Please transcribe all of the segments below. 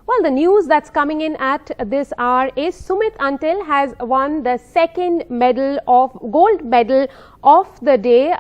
Well, the news that's coming in at this hour is Sumit Until has won the second gold medal of the day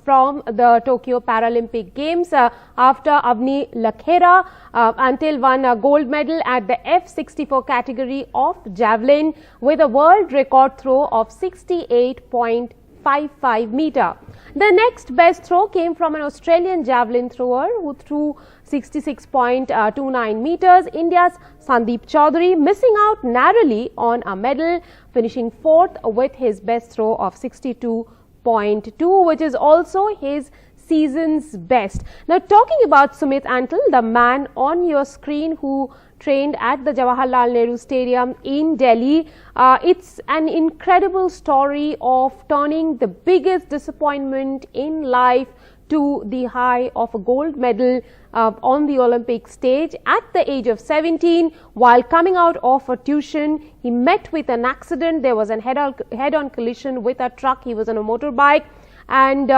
from the Tokyo Paralympic Games after Avni Lakhera. Until won a gold medal at the F64 category of javelin with a world record throw of 68.55 meter. The next best throw came from an Australian javelin thrower who threw 66.29 meters. India's Sandeep Chaudhary missing out narrowly on a medal, finishing fourth with his best throw of 62.2, which is also his season's best. Now, talking about Sumit Until, the man on your screen who trained at the Jawaharlal Nehru Stadium in Delhi, it's an incredible story of turning the biggest disappointment in life to the high of a gold medal on the Olympic stage. At the age of 17, while coming out of a tuition, he met with an accident. There was a head-on collision with a truck. He was on a motorbike and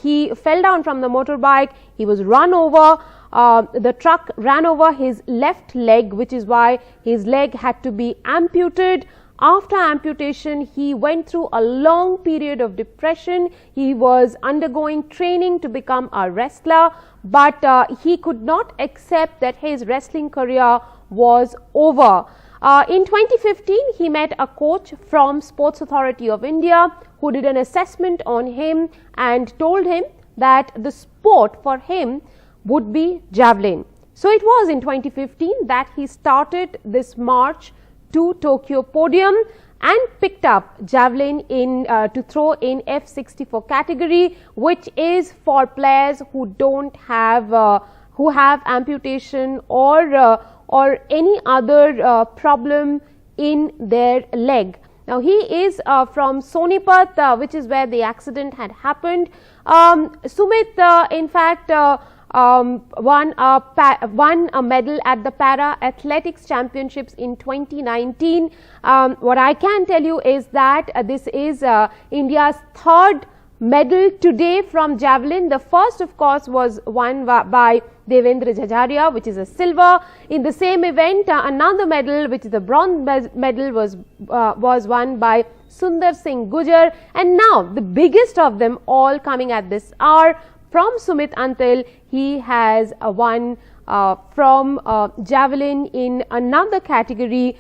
he fell down from the motorbike. He was run over. The truck ran over his left leg, which is why his leg had to be amputated. After amputation, he went through a long period of depression. He was undergoing training to become a wrestler, but he could not accept that his wrestling career was over. In 2015, he met a coach from Sports Authority of India who did an assessment on him and told him that the sport for him would be javelin. So it was in 2015 that he started this march to Tokyo podium and picked up javelin to throw in F64 category, which is for players who don't have who have amputation or any other problem in their leg. Now, he is from Sonipat, which is where the accident had happened. Sumit, in fact, won a medal at the Para Athletics Championships in 2019. What I can tell you is that this is India's third medal today from javelin. The first, of course, was won by Devendra Jhajaria, which is a silver. In the same event, another medal, which is the bronze medal, was won by Sundar Singh Gujar. And now, the biggest of them all coming at this hour, from Sumit Until, he has won from javelin in another category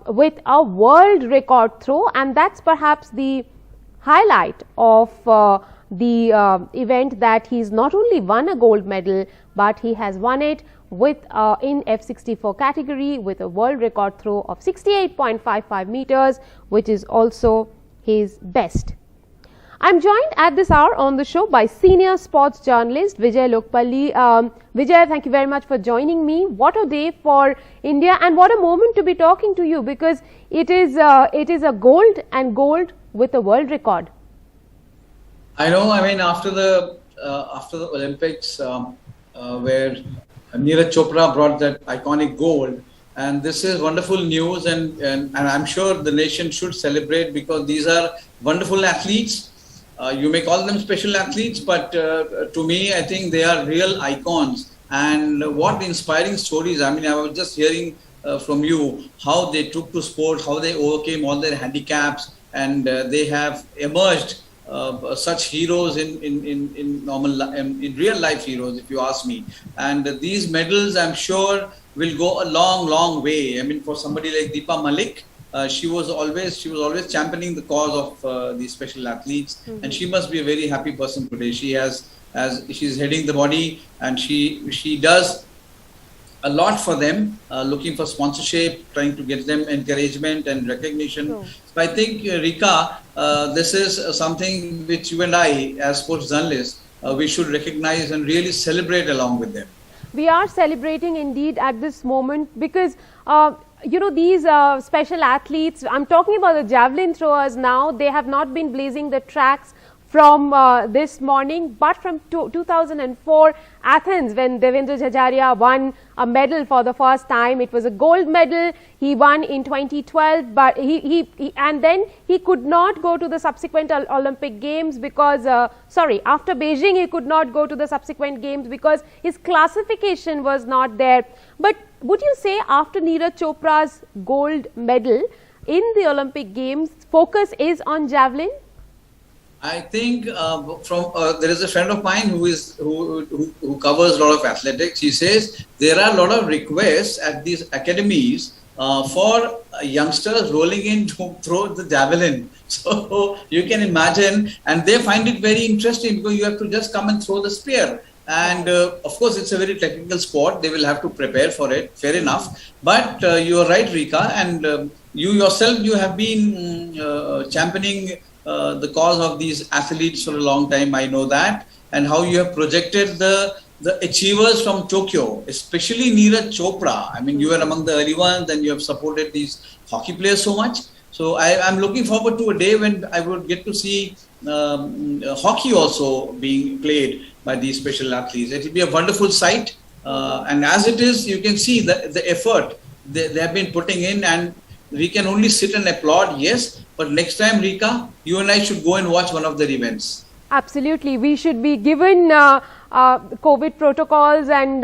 with a world record throw, and that's perhaps the highlight of the event, that he's not only won a gold medal, but he has won it with in F64 category with a world record throw of 68.55 meters, which is also his best. I'm joined at this hour on the show by senior sports journalist Vijay Lokpalli. Vijay, thank you very much for joining me. What a day for India, and what a moment to be talking to you, because it is a gold, and gold with a world record. I know. I mean, after the Olympics, where Neeraj Chopra brought that iconic gold, and this is wonderful news, and I'm sure the nation should celebrate, because these are wonderful athletes. You may call them special athletes, but to me, I think they are real icons. And what inspiring stories. I mean, I was just hearing from you how they took to sport, how they overcame all their handicaps, and they have emerged such heroes in real life heroes, if you ask me. And these medals, I'm sure, will go a long way. I mean, for somebody like Deepa Malik, she was always championing the cause of these special athletes, and she must be a very happy person today. She's heading the body, and she does a lot for them, looking for sponsorship, trying to get them encouragement and recognition. So I think, Rika, this is something which you and I, as sports journalists, we should recognize and really celebrate along with them. We are celebrating indeed at this moment, because you know, these special athletes, I'm talking about the javelin throwers now, they have not been blazing the tracks from this morning, but from 2004 Athens, when Devendra Jhajaria won a medal for the first time. It was a gold medal he won in 2012, but and then he could not go to the subsequent Olympic Games because, after Beijing he could not go to the subsequent games because his classification was not there. But would you say after Neeraj Chopra's gold medal in the Olympic Games, focus is on javelin? I think there is a friend of mine who covers a lot of athletics. He says there are a lot of requests at these academies for youngsters rolling in to throw the javelin. So you can imagine, and they find it very interesting because you have to just come and throw the spear. And of course, it's a very technical sport. They will have to prepare for it. Fair enough. But you are right, Rika, and you yourself, you have been championing the cause of these athletes for a long time. I know that, and how you have projected the achievers from Tokyo, especially Neeraj Chopra. I mean, you were among the early ones, and you have supported these hockey players so much. So I'm looking forward to a day when I would get to see hockey also being played by these special athletes. It will be a wonderful sight, and as it is, you can see the effort they have been putting in, and we can only sit and applaud, yes, but next time, Rika, you and I should go and watch one of their events. Absolutely. We should be given COVID protocols and,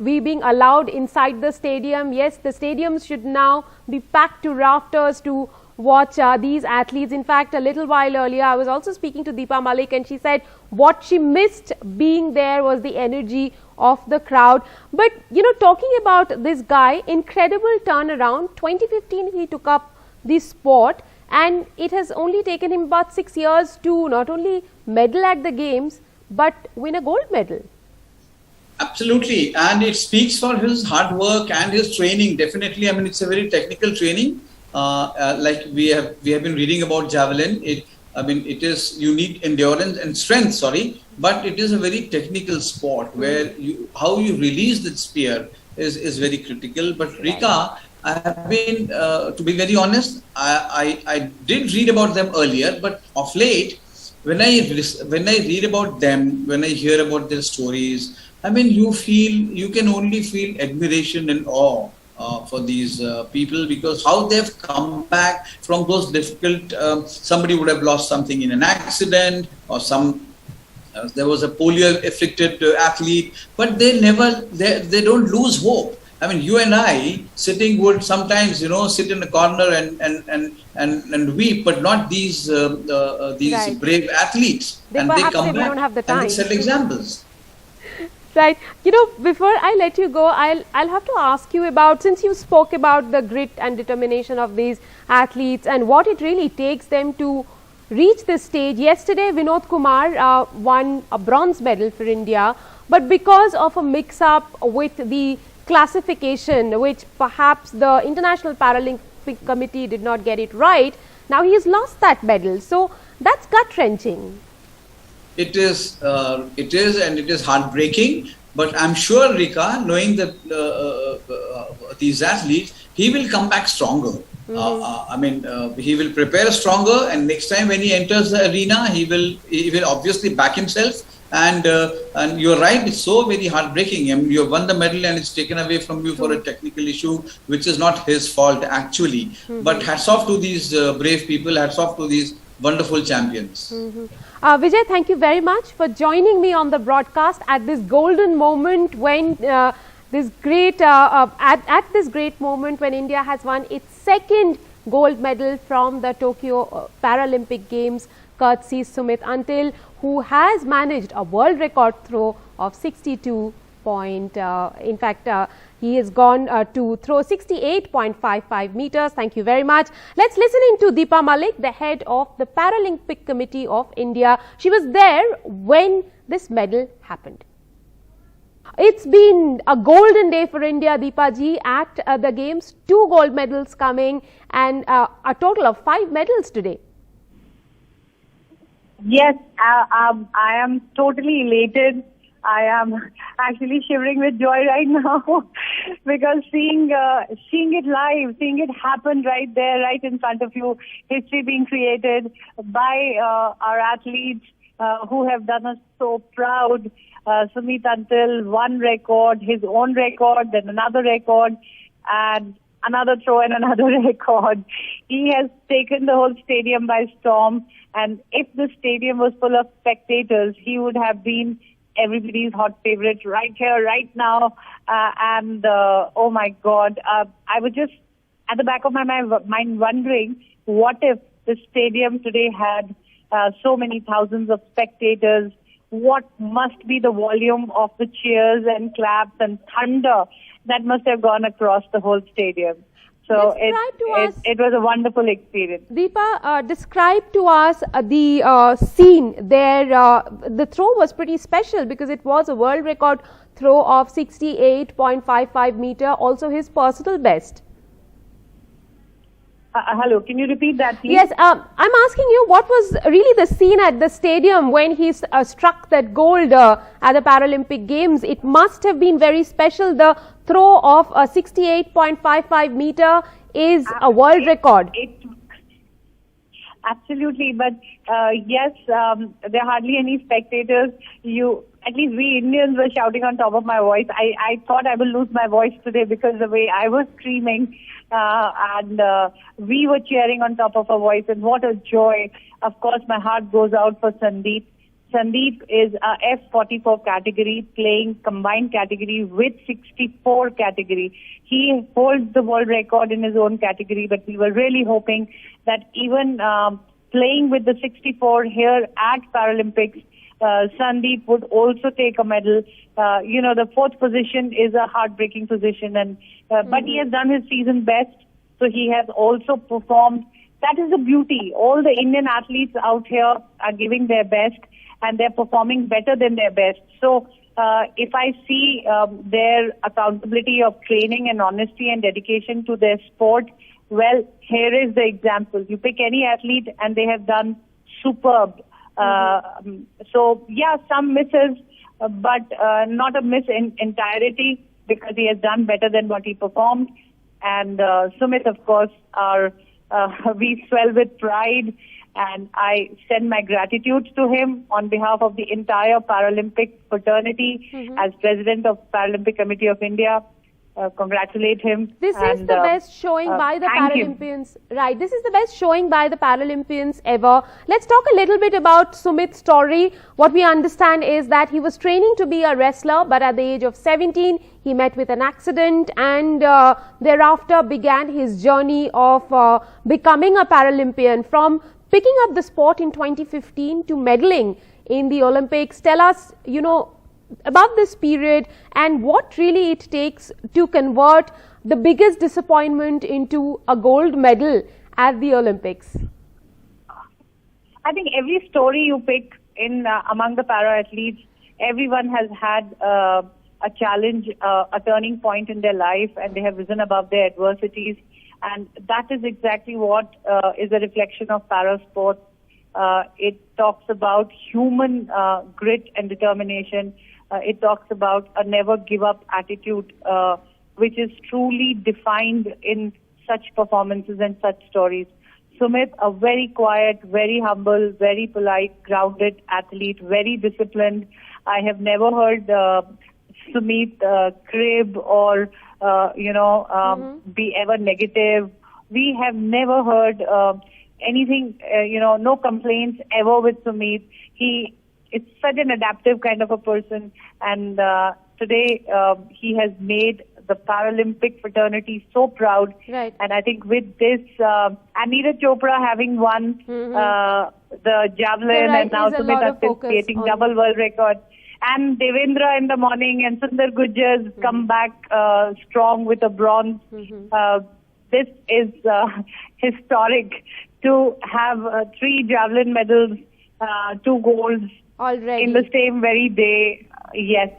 we being allowed inside the stadium. Yes, the stadiums should now be packed to rafters to watch these athletes. In fact, a little while earlier, I was also speaking to Deepa Malik, and she said what she missed being there was the energy of the crowd. But, talking about this guy, incredible turnaround. 2015, he took up the sport, and it has only taken him about 6 years to not only medal at the games, but win a gold medal. Absolutely. And it speaks for his hard work and his training. Definitely. I mean, it's a very technical training. Like we have been reading about javelin. You need endurance and strength, but it is a very technical sport where how you release the spear is very critical. But Rika, I have been, to be very honest, I did read about them earlier, but of late, when I read about them, when I hear about their stories, I mean, you can only feel admiration and awe for these people, because how they've come back from those difficult, somebody would have lost something in an accident, or there was a polio afflicted athlete, but they don't lose hope. I mean, you and I would sometimes, sit in a corner and weep, but not these Right. brave athletes. And they come back don't have the and they time. set examples. Right. Before I let you go, I'll have to ask you about, since you spoke about the grit and determination of these athletes and what it really takes them to reach this stage. Yesterday, Vinod Kumar won a bronze medal for India, but because of a mix-up with the classification, which perhaps the International Paralympic Committee did not get it right, now he has lost that medal. So that's gut-wrenching. It is, and it is heartbreaking. But I'm sure, Rika, knowing that these athletes, he will come back stronger. He will prepare stronger, and next time when he enters the arena, he will obviously back himself. And you're right, it's so very heartbreaking. I mean, you have won the medal and it's taken away from you for a technical issue, which is not his fault actually. But hats off to these brave people, hats off to these wonderful champions. Vijay, thank you very much for joining me on the broadcast at this golden moment when this great moment when India has won its second gold medal from the Tokyo Paralympic Games, courtesy Sumit Until, who has managed a world record throw of 62 point. He has gone to throw 68.55 meters. Thank you very much. Let's listen into Deepa Malik, the head of the Paralympic Committee of India. She was there when this medal happened. It's been a golden day for India, Deepa ji, at the Games. 2 gold medals coming and a total of 5 medals today. Yes, I am totally elated. I am actually shivering with joy right now because seeing it live, seeing it happen right there, right in front of you, history being created by our athletes who have done us so proud. Sumit Antil, one record, his own record, then another record, and another throw and another record. He has taken the whole stadium by storm, and if the stadium was full of spectators, he would have been everybody's hot favorite right here, right now. Oh my God, I was just at the back of my mind wondering, what if the stadium today had so many thousands of spectators? What must be the volume of the cheers and claps and thunder that must have gone across the whole stadium? So it was a wonderful experience. Deepa, describe to us the scene there. The throw was pretty special because it was a world record throw of 68.55 meter, also his personal best. Hello, can you repeat that, please? Yes, I'm asking you, what was really the scene at the stadium when he struck that gold at the Paralympic Games? It must have been very special. The throw of 68.55 meter is a world record. Absolutely, but yes, there are hardly any spectators. At least we Indians were shouting on top of my voice. I thought I would lose my voice today because the way I was screaming, and we were cheering on top of our voice, and what a joy. Of course, my heart goes out for Sandeep. Sandeep is a F44 category, playing combined category with 64 category. He holds the world record in his own category, but we were really hoping that even playing with the 64 here at Paralympics, Sandeep would also take a medal. The fourth position is a heartbreaking position, and but he has done his season best, so he has also performed. That is the beauty. All the Indian athletes out here are giving their best, and they're performing better than their best. So if I see their accountability of training and honesty and dedication to their sport, well, here is the example. You pick any athlete and they have done superb. So, yeah, some misses, but not a miss in entirety, because he has done better than what he performed. And Sumit, of course, we swell with pride, and I send my gratitude to him on behalf of the entire Paralympic fraternity as President of Paralympic Committee of India. Congratulate him. This is the best showing by the Paralympians. Right, this is the best showing by the Paralympians ever. Let's talk a little bit about Sumit's story. What we understand is that he was training to be a wrestler, but at the age of 17, he met with an accident, and thereafter began his journey of becoming a Paralympian. From picking up the sport in 2015 to medaling in the Olympics, tell us, about this period and what really it takes to convert the biggest disappointment into a gold medal at the Olympics. I think every story you pick in among the para athletes, everyone has had a challenge, a turning point in their life, and they have risen above their adversities. And that is exactly what is a reflection of para sport. It talks about human grit and determination. It talks about a never give up attitude, which is truly defined in such performances and such stories. Sumit, a very quiet, very humble, very polite, grounded athlete, very disciplined. I have never heard Sumit crib or, be ever negative. We have never heard anything, no complaints ever with Sumit. It's such an adaptive kind of a person, and today he has made the Paralympic fraternity so proud. Right. And I think with this, and Neeraj Chopra having won the javelin, and now Sumit is creating double world record. And Devendra in the morning and Sundar Gujjar's come back strong with a bronze. This is historic to have 3 javelin medals, 2 golds. Already. In the same very day. Yes,